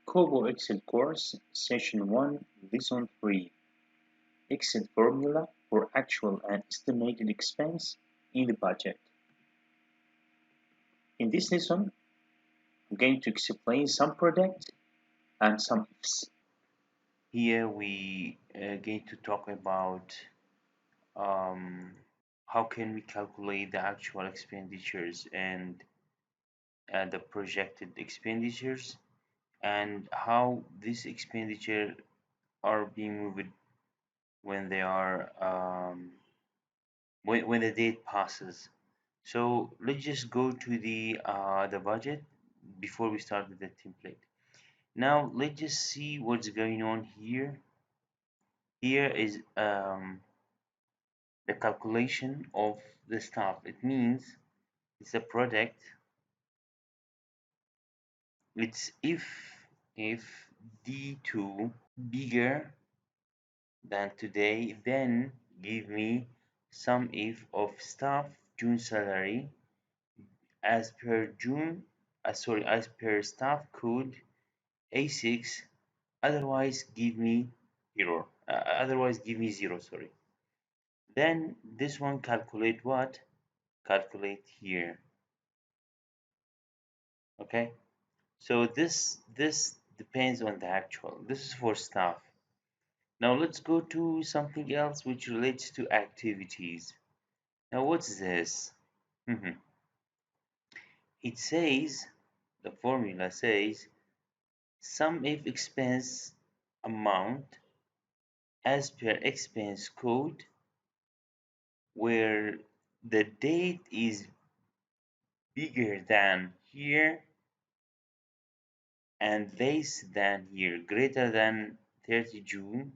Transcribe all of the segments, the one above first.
Kobo Excel course, Session 1, Lesson 3, Excel formula for actual and estimated expense in the budget. In this lesson, I'm going to explain Sumproduct and Sumifs. Here we are going to talk about um, how can we calculate the actual expenditures and the projected expenditures, and how this expenditure are being moved when they are when the date passes. So let's just go to the budget before we start with the template. Now let's just see what's going on here. Here is the calculation of the staff. It means it's a product. It's if D2 bigger than today, then give me sum if of staff June salary as per as per staff code A6. Otherwise give me zero. Otherwise give me zero. Sorry. Then this one calculate what? Calculate here. Okay. So this depends on the actual. This is for staff. Now let's go to something else which relates to activities. Now what's this? It says, the formula says, sum if expense amount as per expense code, where the date is bigger than here and less than here, greater than 30 June,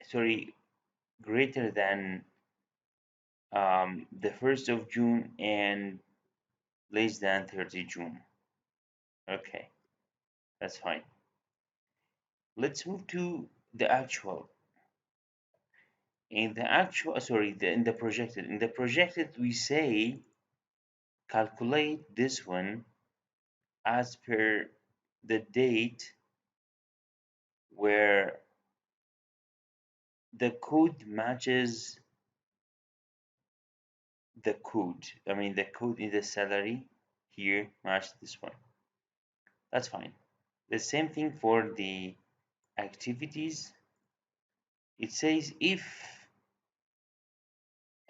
sorry, greater than the 1st of June and less than 30 June. Okay, that's fine. Let's move to the actual. In the actual, in the projected. In the projected, we say calculate this one as per the date where the code matches the code. I mean, the code in the salary here match this one. That's fine. The same thing for the activities. It says if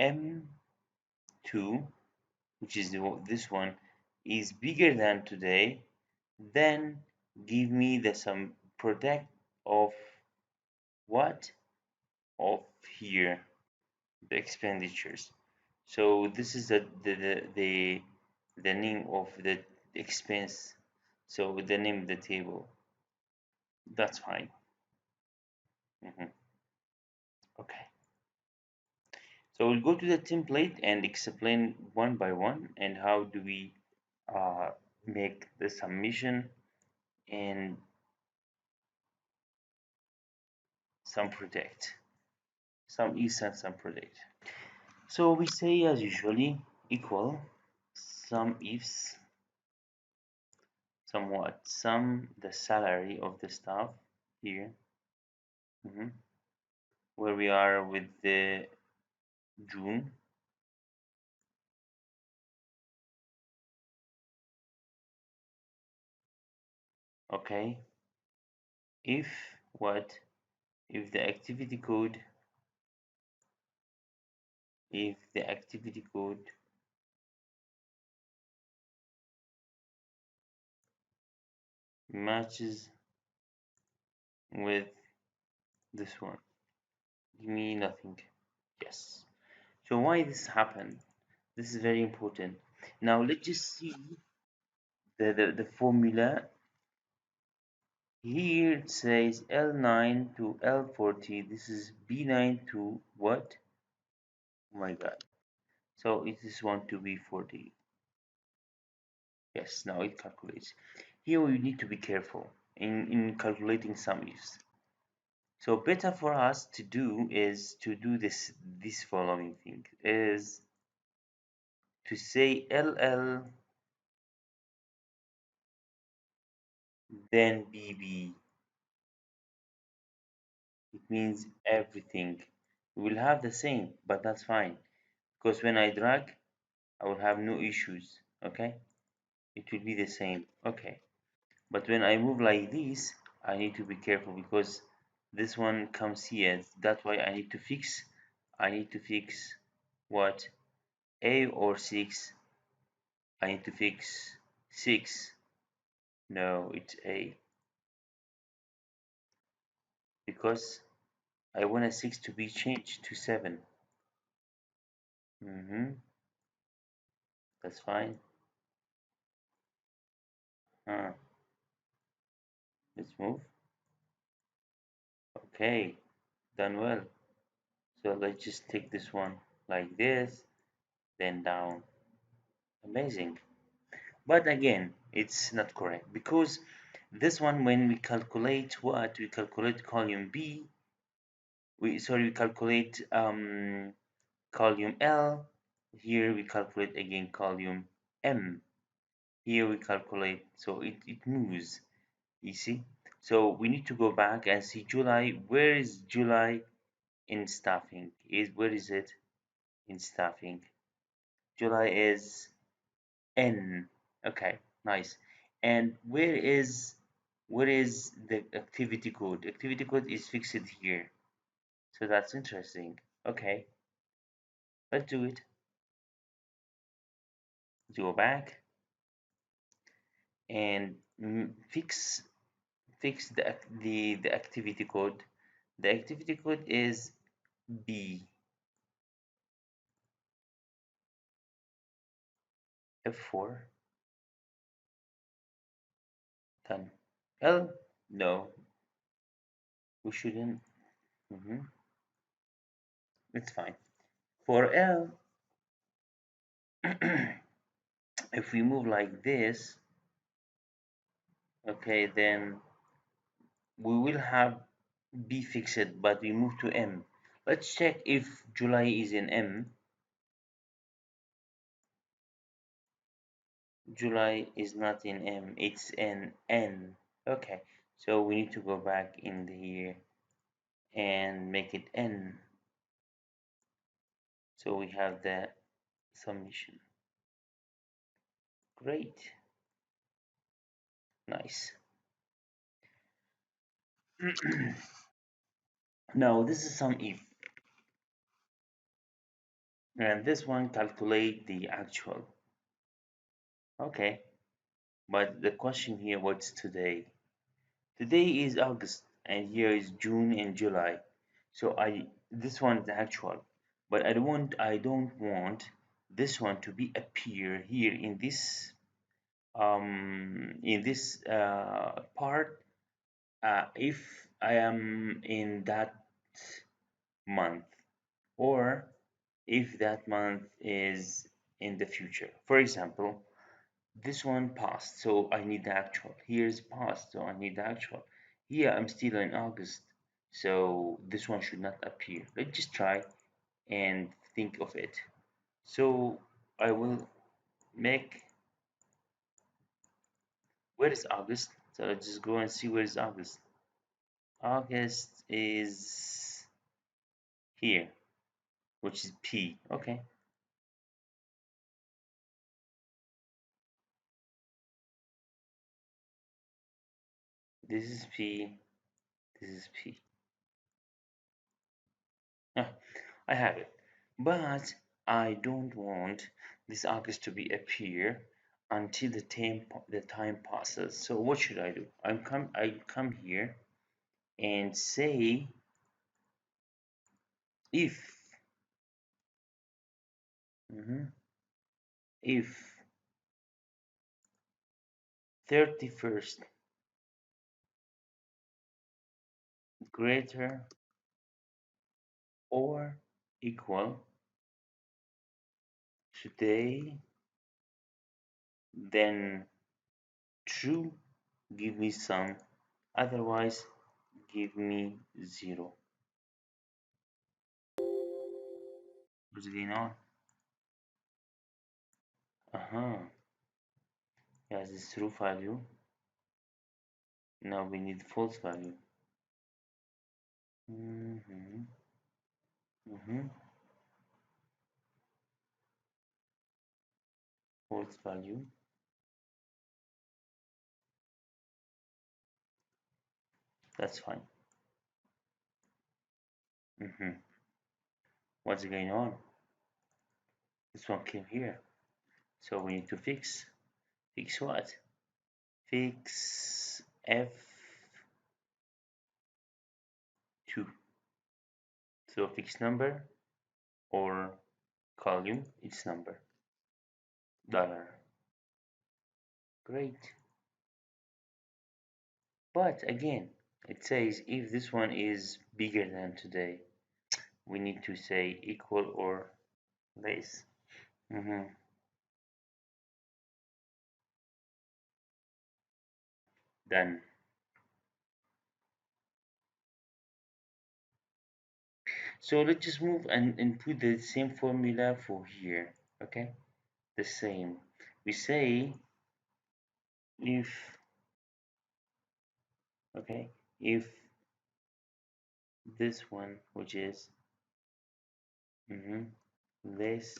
M2, which is this one, is bigger than today, then give me the sum product of what? Of here, the expenditures. So this is the name of the expense. So the name of the table. That's fine. Okay. So we'll go to the template and explain one by one and how do we uh, make the submission and some predict. Some is and some predict. So we say as usually equal sum ifs somewhat sum the salary of the staff here, where we are with the June. Okay, if what? If the activity code, if the activity code matches with this one, give me nothing. Yes. So why this happened? This is very important. Now let's just see the formula. Here it says L9 to L40. This is B9 to what? Oh my god. So it is 1 to B40. Yes, now it calculates. Here we need to be careful in calculating sum ifs. So better for us to do is to do this following thing is to say LL then BB. It means everything. We will have the same, but that's fine. Because when I drag, I will have no issues. Okay? It will be the same. Okay. But when I move like this, I need to be careful because this one comes here. That's why I need to fix what? A or 6? I need to fix 6. No, it's A because I want a 6 to be changed to 7. That's fine. Huh. Let's move. Okay, done well. So let's just take this one like this, then down. Amazing. But again, it's not correct because this one, when we calculate what? We calculate column B, we calculate column L. Here we calculate again column M. Here we calculate, so it moves, you see. So we need to go back and see July. Where is July in staffing? Where is it in staffing? July is N. Okay, nice. And where is the activity code? Activity code is fixed here. So that's interesting. Okay, let's do it. Go back and fix the activity code. The activity code is B. F4 done. L, no, we shouldn't. It's fine. For L, if we move like this, okay, then we will have B fixed, but we move to M. Let's check if July is in M. July is not in M, it's in N. Okay, so we need to go back in here and make it N. So we have the summation. Great, nice. Now this is some if, and this one calculate the actual. Okay, but the question here, what's today? Today is August and here is June and July. So this one is actual, but I don't want this one to be appear here in this part if I am in that month or if that month is in the future. For example, this one passed, so I need the actual. Here's past, so I need the actual. Here I'm still in August, so this one should not appear. Let's just try and think of it. So I will make, where is August? So let's just go and see where is August. August is here, which is P. Okay, this is P, this is P. Ah, I have it. But I don't want this August to be appear until the time passes. So what should I do? I come here and say if mhm, if 31st greater or equal today, then true, give me some, otherwise give me 0. What's going on? Uh-huh. Yes, this true value. Now we need false value. Mm-hmm. Mm-hmm. False value. That's fine. Mm-hmm. What's going on? This one came here. So we need to fix. Fix what? Fix F2. So fix number or column, its number. Dollar. Great. But again, it says if this one is bigger than today, we need to say equal or less. Mhm. Done. So let's just move and put the same formula for here. Okay, the same. We say if, okay, if this one, which is less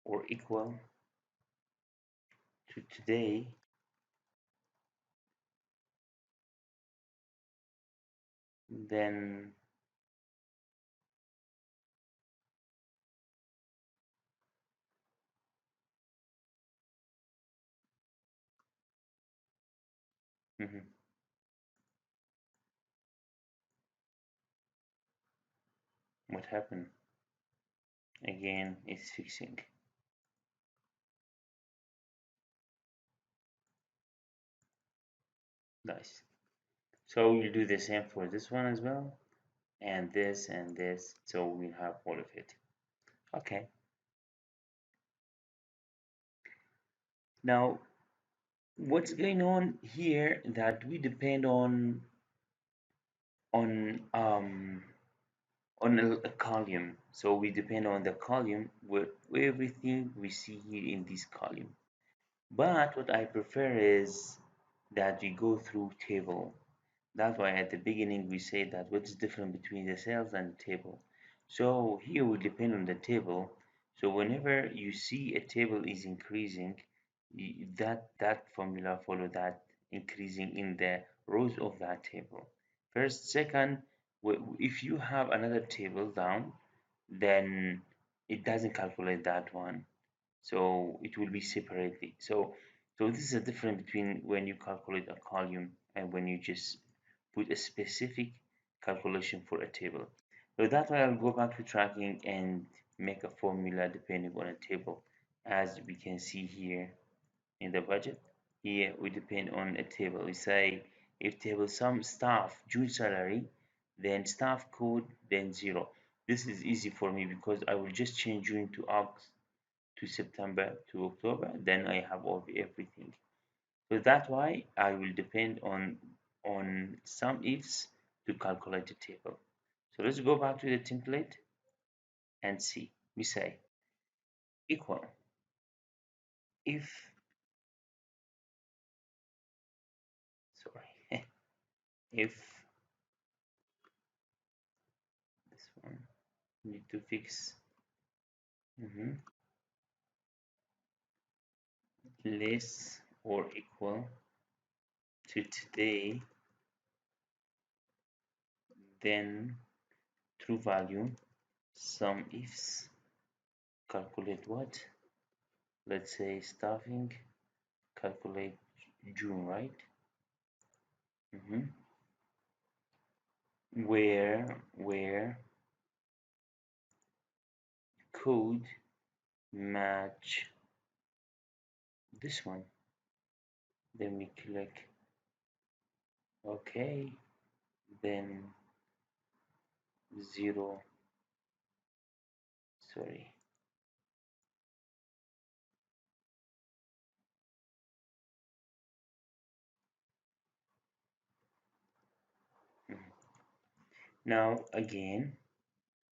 or equal to today, then mhm, what happened? Again, it's fixing. Nice. So we'll do the same for this one as well, and this, so we'll have all of it. Okay. Now, what's going on here that we depend on um on a column. So we depend on the column with everything we see here in this column. But what I prefer is that we go through table. That's why at the beginning we say that what's different between the cells and the table. So here we depend on the table. So whenever you see a table is increasing, that formula follow that increasing in the rows of that table. First, second, if you have another table down, then it doesn't calculate that one, so it will be separately. So this is a difference between when you calculate a column and when you just put a specific calculation for a table. So that way I'll go back to tracking and make a formula depending on a table. As we can see here in the budget, here we depend on a table. We say if table sum staff June salary, then staff code, then 0. This is easy for me because I will just change June to August to September to October, then I have all everything. So that's why I will depend on some ifs to calculate the table. So let's go back to the template and see. We say equal if, sorry, if this one need to fix mhm, less or equal to today, then true value, some ifs, calculate what? Let's say staffing, calculate June, right? Mhm. Where code match this one, then we click OK, then 0, sorry. Mhm. Now again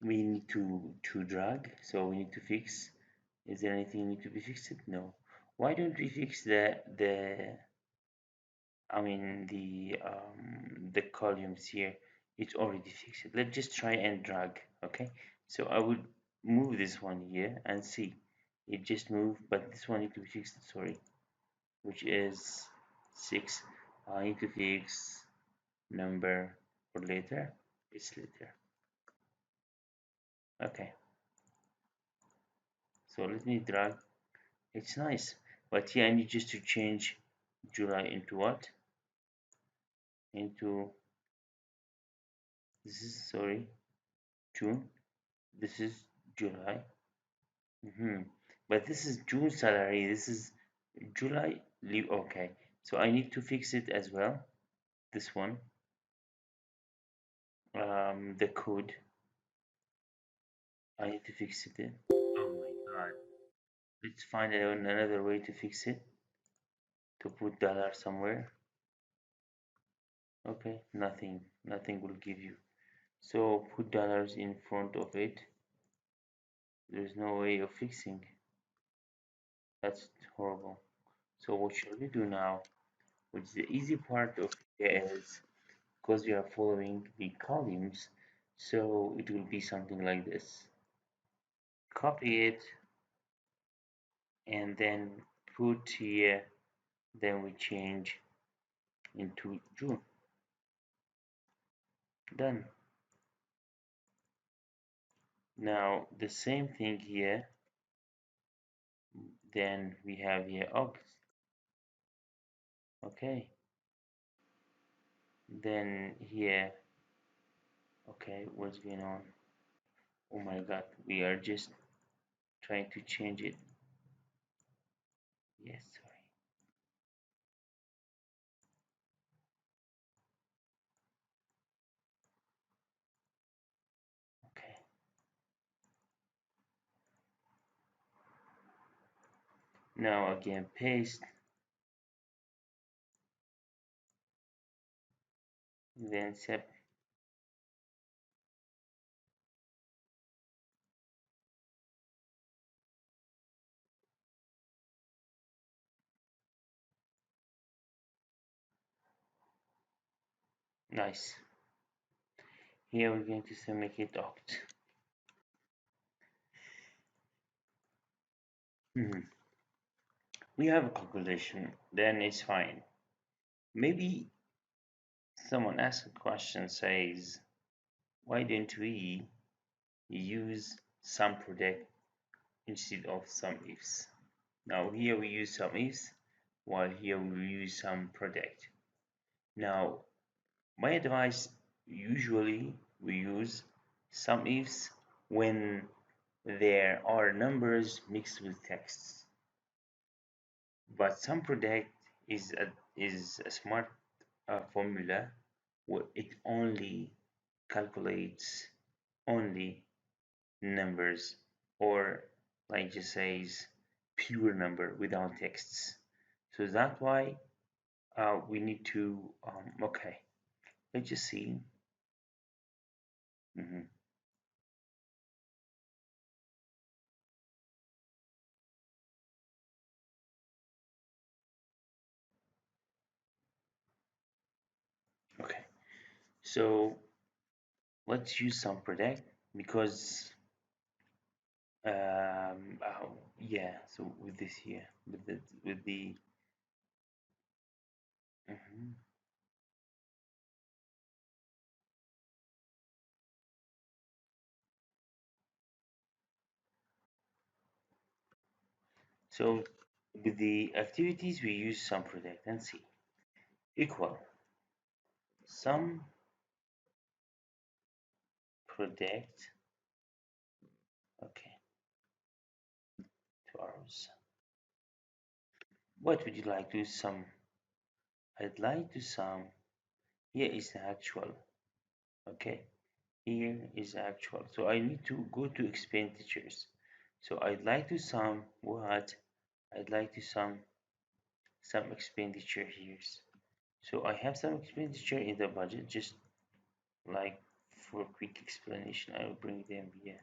we need to drag, so we need to fix. Is there anything need to be fixed? No. Why don't we fix I mean the columns here, it's already fixed. Let's just try and drag. Okay, so I would move this one here and see it just moved, but this one need to be fixed, sorry, which is 6. I need to fix number for later. It's later. Okay, so let me drag. It's nice, but here I need just to change July into what? Into this is, sorry, June. This is July. But this is June salary. This is July leave. Okay, so I need to fix it as well. This one, the code. I need to fix it. Oh my God! Let's find another way to fix it. To put dollar somewhere. Okay, nothing will give you. So put dollars in front of it. There's no way of fixing. That's horrible. So what shall we do now? Which the easy part of it is because we are following the columns, so it will be something like this. Copy it and then put here, then we change into June. Done. Now the same thing here, then we have here August. Okay, then here, okay, what's going on? Oh my God, we are just trying to change it. Yes, sorry. Okay, now again paste, then sep. Nice. Here we're going to make it oct. We have a calculation, then it's fine. Maybe someone asks a question, says, why don't we use Sumproduct instead of Sumifs? Now here we use Sumifs, while here we will use Sumproduct. Now my advice, usually we use Sumifs when there are numbers mixed with texts. But Sumproduct is a smart formula where it only calculates only numbers, or like just says pure number without texts. So that's why we need to okay, let's just see. Mhm. Okay, so let's use some product because yeah, so with this here, with the mhm. So with the activities we use some product and see equal some product, okay, 2 hours. What would you like to sum? I'd like to sum. Here is the actual. Okay, here is actual. So I need to go to expenditures. So I'd like to sum what? I'd like to sum some expenditure here. So I have some expenditure in the budget, just like for quick explanation, I will bring them here.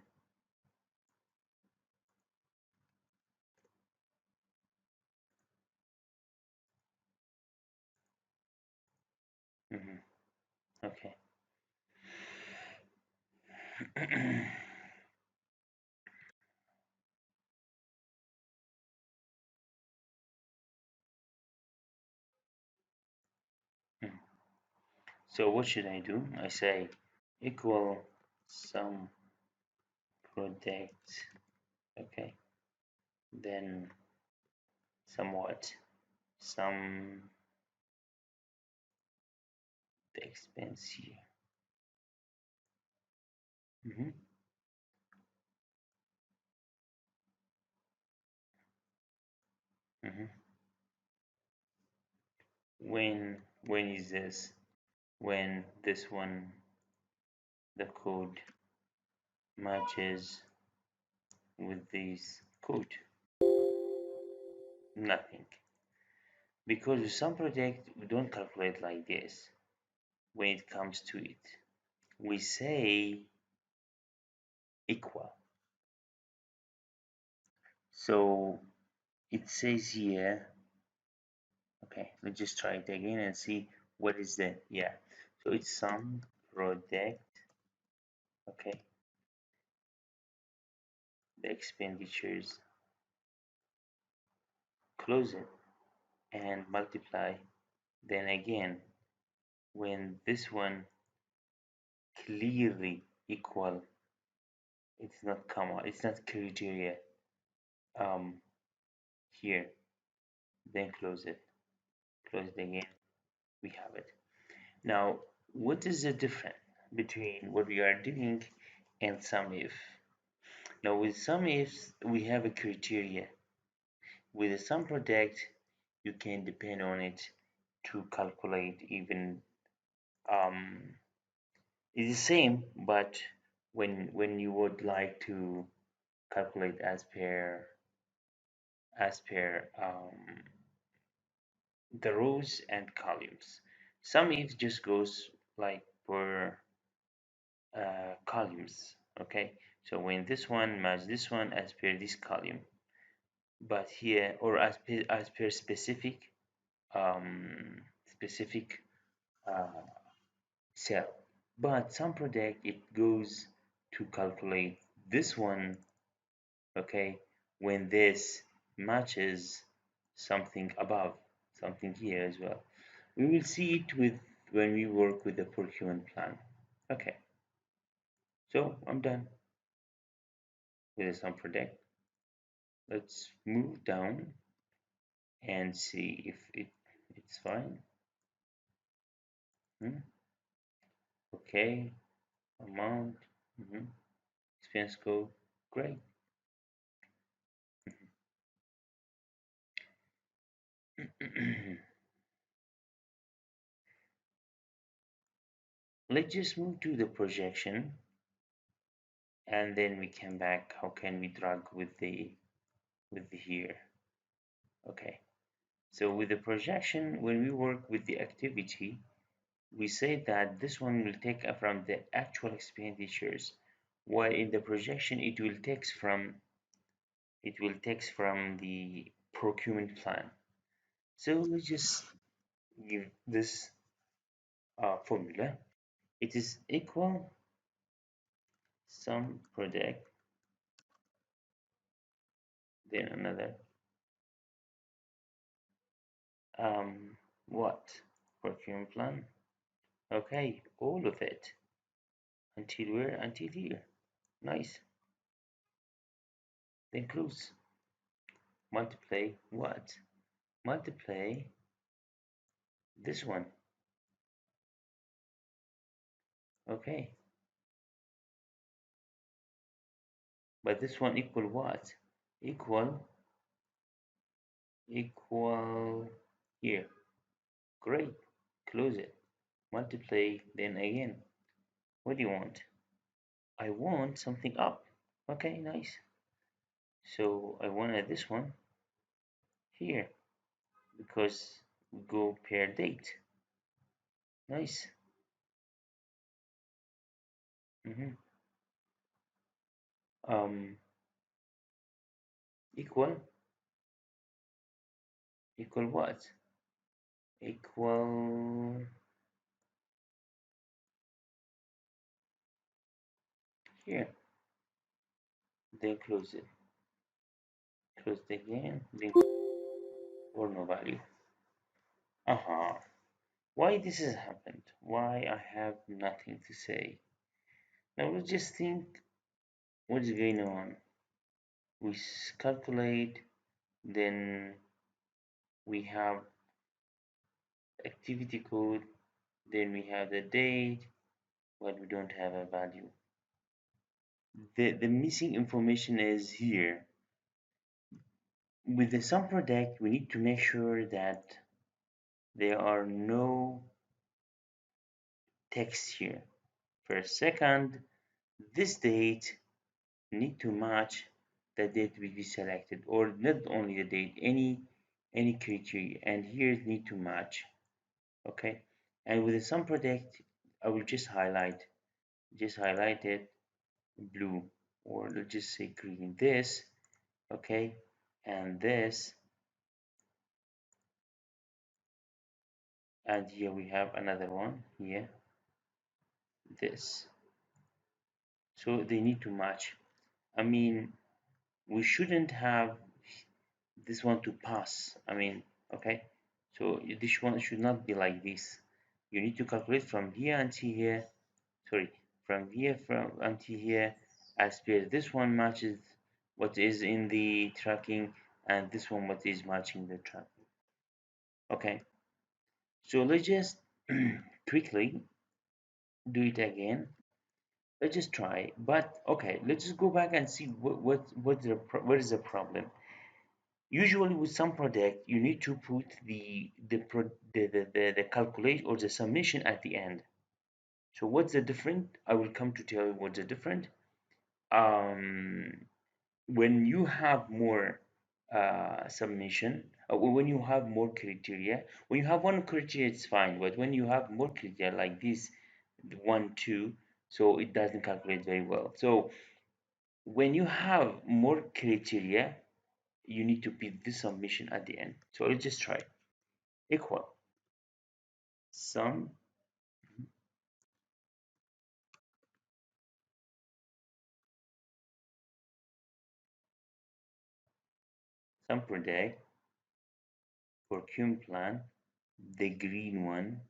Okay. So what should I do? I say equal sum product. Okay. Then somewhat some the expense here. Mhm, mhm. When is this? When this one the code matches with this code? Nothing. Because with some project we don't calculate like this when it comes to it. We say equal. So it says here, okay, let's just try it again and see what is the, yeah. So it's some product, okay, the expenditures, close it and multiply. Then again, when this one clearly equal, it's not comma, it's not criteria um here, then close it again, we have it. Now, what is the difference between what we are doing and some if? Now, with some ifs, we have a criteria. With some product, you can depend on it to calculate even um, it's the same, but when you would like to calculate as per the rows and columns. Some if just goes like per columns. Okay, so when this one match this one as per this column, but here or as per specific uh, cell. But some product it goes to calculate this one, okay, when this matches something above, something here as well. We will see it with when we work with the procurement plan. Okay, so I'm done with the sum product. Let's move down and see if it's fine. Hmm? Okay, amount, expense code, great. Let's just move to the projection and then we come back. How can we drag with the here? Okay, so with the projection, when we work with the activity, we say that this one will take from the actual expenditures, while in the projection it will take from the procurement plan. So let's just give this formula. It is equal sum product, then another um what procurement plan. Okay, all of it until where? Until here. Nice. Then close. Multiply what? Multiply this one. Okay, but this one equal what? Equal here. Great. Close it. Multiply then again. What do you want? I want something up. Okay, nice. So I wanted this one here because we go per date. Nice. Mm-hmm. Um, equal equal what? Equal here, then close it, close it again, then or no value. Why this has happened? Why I have nothing to say? Now let's just think what's going on. We calculate, then we have activity code, then we have the date, but we don't have a value. The missing information is here. With the sum product, we need to make sure that there are no text here. First, second, this date need to match the date will be selected, or not only the date, any criteria, and here it need to match. Okay, and with the sum product, I will just highlight it blue, or let's just say green. This, okay, and this, and here we have another one here, this. So they need to match. I mean, we shouldn't have this one to pass. I mean, okay, so this one should not be like this. You need to calculate from here until here, sorry, from here from until here, as per this one matches what is in the tracking, and this one what is matching the tracking. Okay, so let's just quickly do it again. Let's just try, but okay, let's just go back and see what is the problem. Usually with some product, you need to put the calculate or the summation at the end. So what's the different? I will come to tell you what's the different. Um, when you have more summation, when you have more criteria, when you have one criteria, it's fine. But when you have more criteria like this, one, two, so it doesn't calculate very well. So when you have more criteria, you need to put this summation at the end. So let's just try equal sum sum product procurement plan, the green one,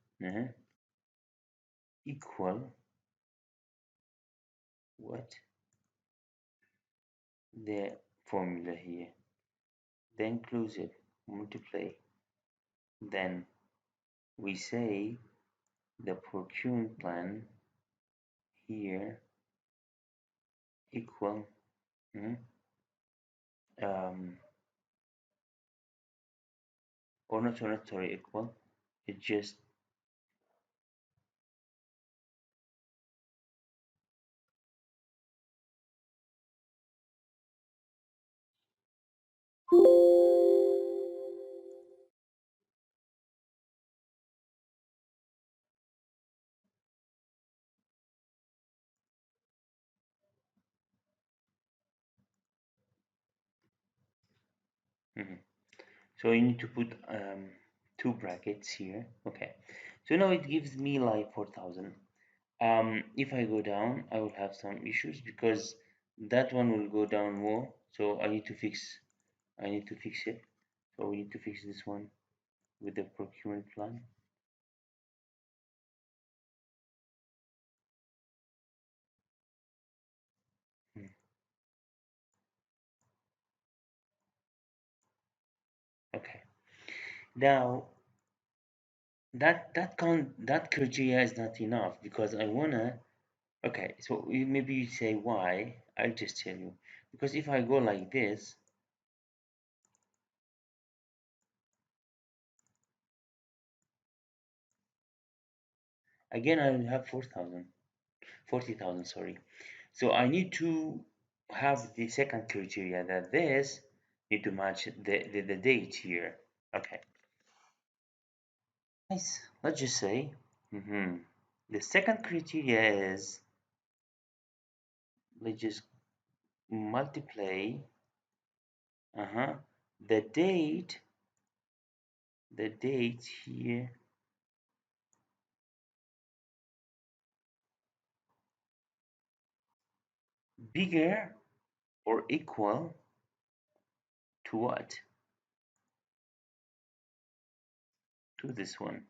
equal what the formula here, then close it, multiply, then we say the procurement plan here equal mhm, um, or not sorry equal, it just mhm. So you need to put two brackets here. Okay, so now it gives me like 4,000. If I go down, I will have some issues because that one will go down more. So I need to fix it. So we need to fix this one with the procurement plan. Hmm. Okay. Now that criteria is not enough because I wanna. Okay. So maybe you say why? I'll just tell you. Because if I go like this, again I will have 40,000, sorry. So I need to have the second criteria that this need to match the date here. Okay, nice. Let's just say the second criteria is, let's just multiply uh-huh the date here bigger or equal to what? To this one.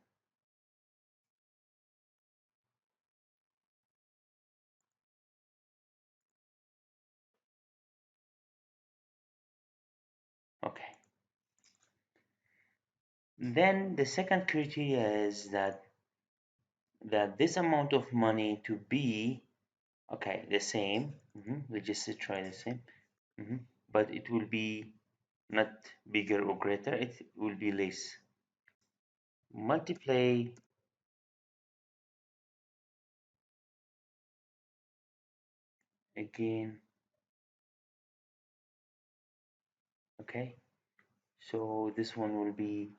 Okay. Then the second criteria is that this amount of money to be okay the same. Let's just try the same. hmm But it will be not bigger or greater. It will be less. Multiply again. Okay. So this one will be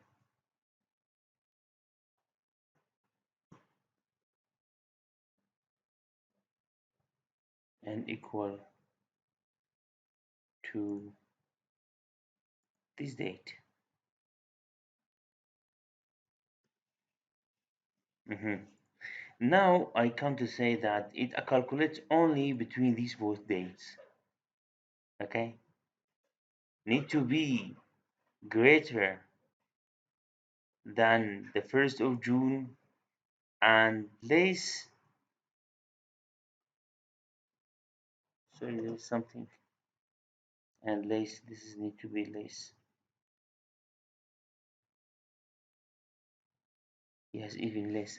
and equal to this date. hmm Now I come to say that it calculates only between these both dates. Okay, need to be greater than the 1st of June and less. Sorry, there's something and less. This is need to be less. Yes, even less.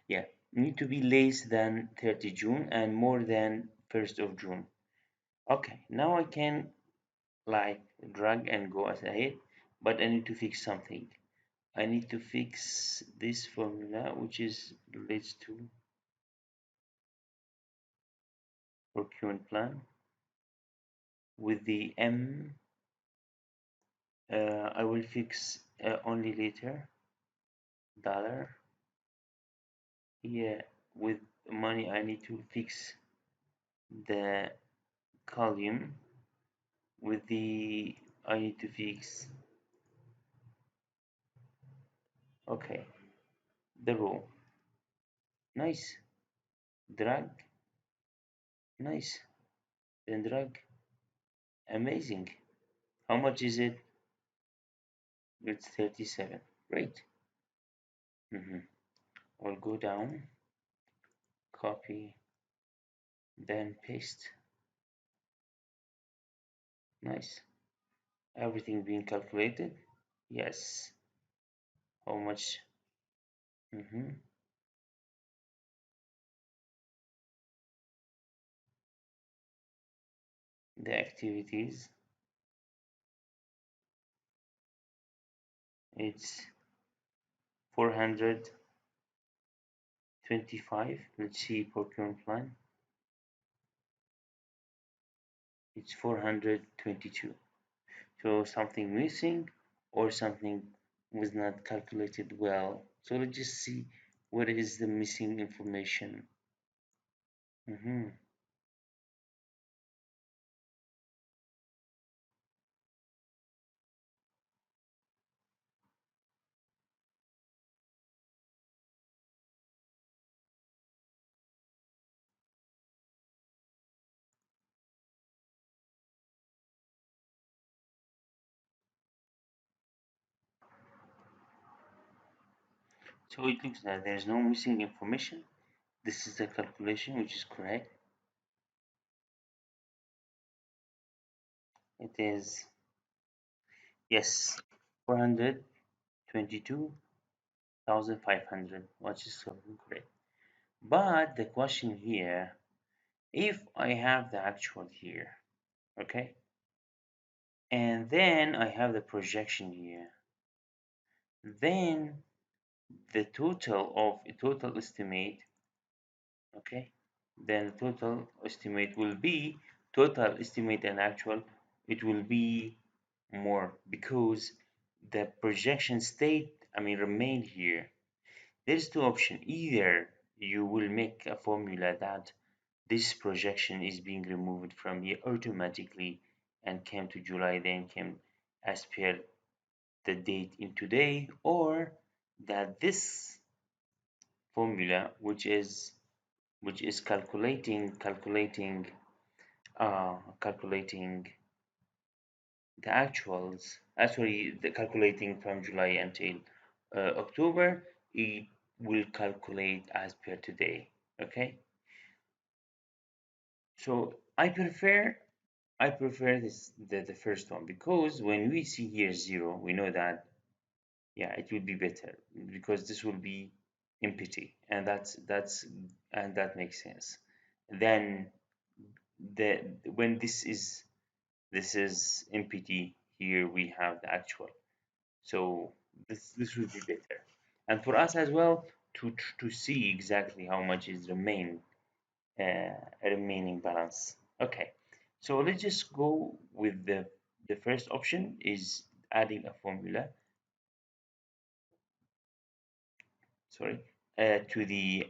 Yeah, need to be less than 30 June and more than 1st of June. Okay, now I can like drag and go ahead, but I need to fix something. I need to fix this formula which is relates to procurement plan with the M. I will fix only later dollar. Yeah, with money I need to fix the column with the I need to fix okay the row. Nice. Drag. Nice. Then drag. Amazing. How much is it? It's 37. Great. I'll go down, copy, then paste. Nice. Everything being calculated. Yes. How much? hmm The activities. It's 425. Let's see procurement plan. It's 422. So something missing or something was not calculated well. So let's just see what is the missing information. hmm So it looks that there's no missing information. This is the calculation which is correct. It is, yes, 422,500, which is so correct. But the question here, if I have the actual here, okay, and then I have the projection here, then the total of a total estimate, okay, then total estimate will be total estimate and actual, it will be more because the projection state, I mean, remain here. There's two options. Either you will make a formula that this projection is being removed from here automatically and came to July, then came as per the date in today, or that this formula which is calculating calculating the actuals, actually the calculating from July until October, it will calculate as per today. Okay, so I prefer this the first one, because when we see here 0, we know that, yeah, it will be better, because this will be empty, and that makes sense. Then the when this is empty, here we have the actual. So this will be better, and for us as well, to see exactly how much is remaining balance. Okay, so let's just go with the first option, is adding a formula, sorry, to the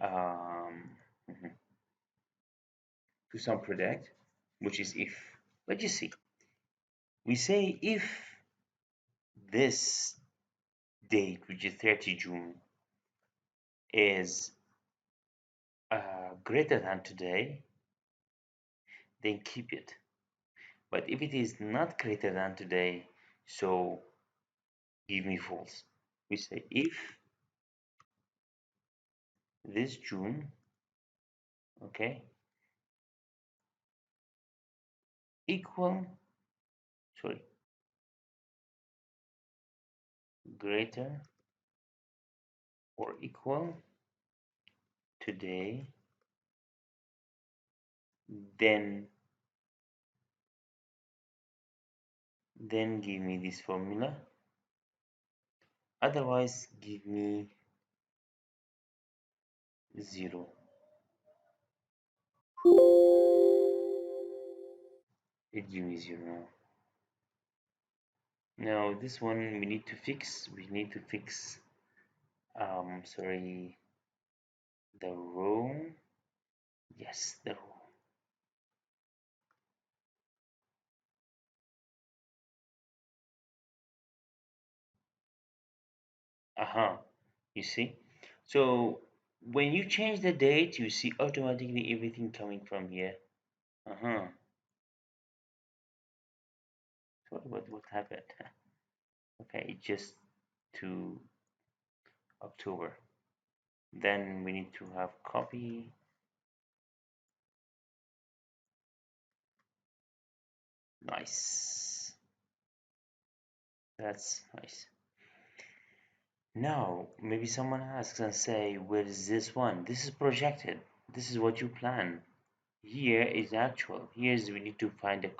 to some product, which is if. Let's just see. We say if this date, which is 30 June, is greater than today, then keep it. But if it is not greater than today, so give me false. We say if this June, okay, equal, sorry, greater or equal today, then give me this formula. Otherwise, give me 0. It give me 0. Now this one we need to fix. We need to fix. Sorry, the row. Yes, the row. You see? So when you change the date, you see automatically everything coming from here. So what happened? Okay, just to October. Then we need to have copy. Nice. That's nice. Now, maybe someone asks and say, where is this one? This is projected. This is what you plan. Here is actual. Here's we need to find a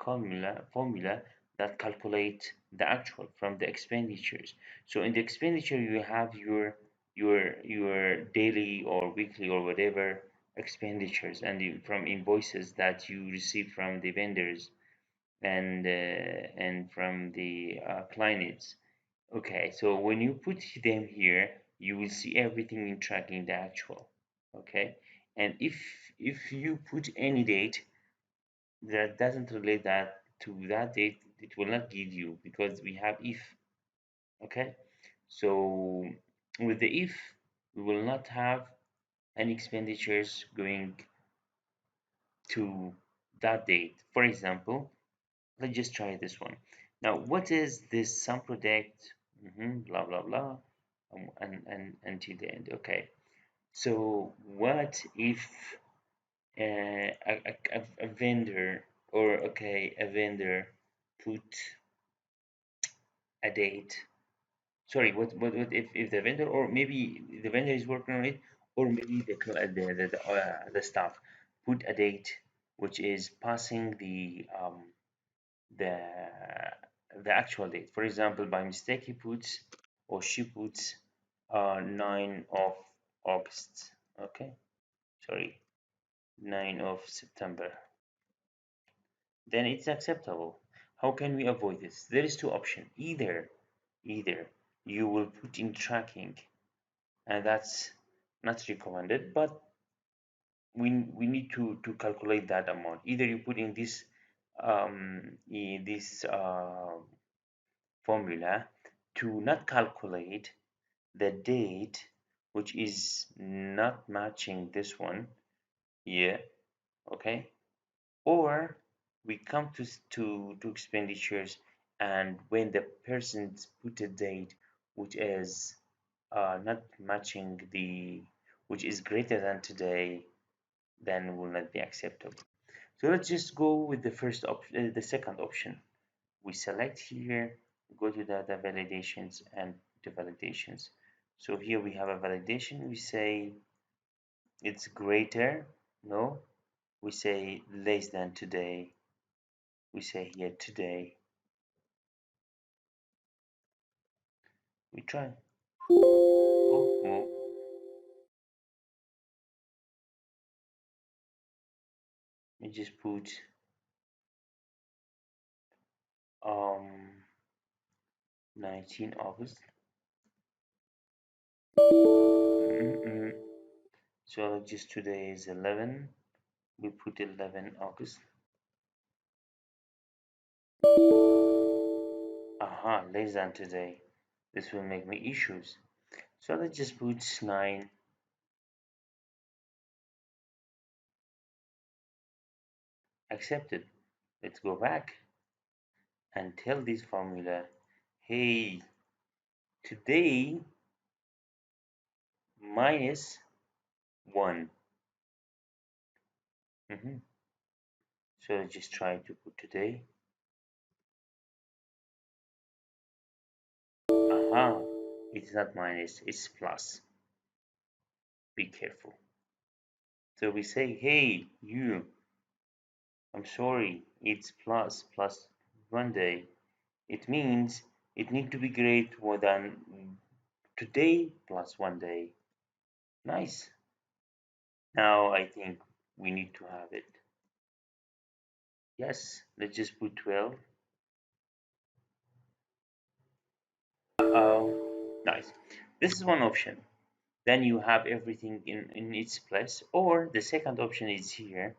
formula that calculate the actual from the expenditures. So in the expenditure you have your daily or weekly or whatever expenditures, and from invoices that you receive from the vendors and from the clients. Okay, so when you put them here, you will see everything in tracking the actual. Okay, and if you put any date that doesn't relate that to that date, it will not give you, because we have if. Okay, so with the if, we will not have any expenditures going to that date. For example, let's just try this one. Now, what is this Sumproduct? Blah blah blah, and until the end. Okay, so what if a vendor, or okay, a vendor put a date. Sorry, what if the vendor, or maybe the vendor is working on it, or maybe the staff put a date which is passing the the actual date. For example, by mistake he puts, or she puts 9 of August. Okay, sorry, 9 of September. Then it's acceptable. How can we avoid this? There is two options. Either you will put in tracking, and that's not recommended, but we need to calculate that amount. Either you put in this formula to not calculate the date which is not matching this one here, okay, or we come to expenditures, and when the persons put a date which is not matching the which is greater than today, then will not be acceptable. So let's just go with the first option, the second option. We select here, go to the validations and the validations. So here we have a validation. We say it's greater, no. We say less than today. We say here today. We try. Oh, well, we just put um 19 August. Mm-mm. So just today is 11. We put 11 August. Aha, less than today. This will make me issues. So let's just put 9 accepted. Let's go back and tell this formula, hey, today minus 1. Mhm. So let's just try to put today. Aha, it's not minus, it's plus. Be careful. So we say, hey, you, I'm sorry, it's plus 1 day. It means it need to be greater than today plus 1 day. Nice. Now I think we need to have it. Yes, let's just put 12. Nice. This is one option. Then you have everything in its place. Or the second option is here.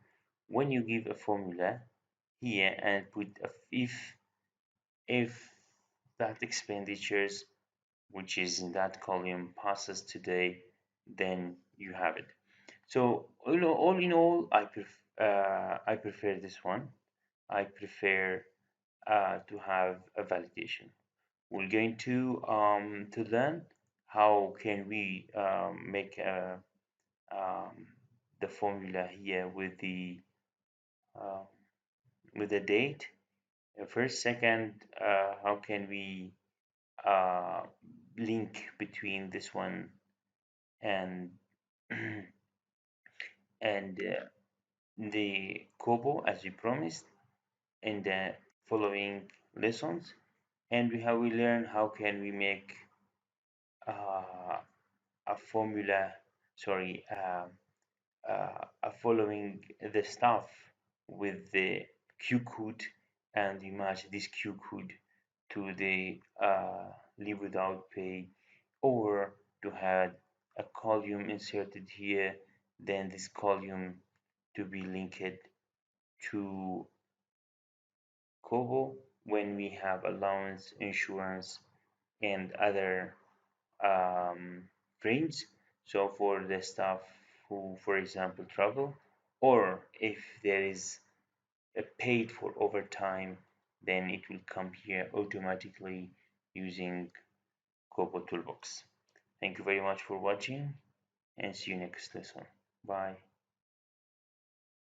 When you give a formula here and put a if that expenditures which is in that column passes today, then you have it. So all in all, I prefer this one. I prefer to have a validation. We're going to learn how can we make um, the formula here uh, with the date. First, second, how can we uh, link between this one and and the Kobo as we promised in the following lessons, and we learn how can we make uh, a formula, sorry, following the stuff with the Q code, and you match this Q code to the leave without pay, or to have a column inserted here, then this column to be linked to Kobo when we have allowance, insurance, and other um, frames. So for the staff who, for example, travel, or if there is a paid for overtime, then it will come here automatically using Kobo Toolbox. Thank you very much for watching, and see you next lesson. Bye.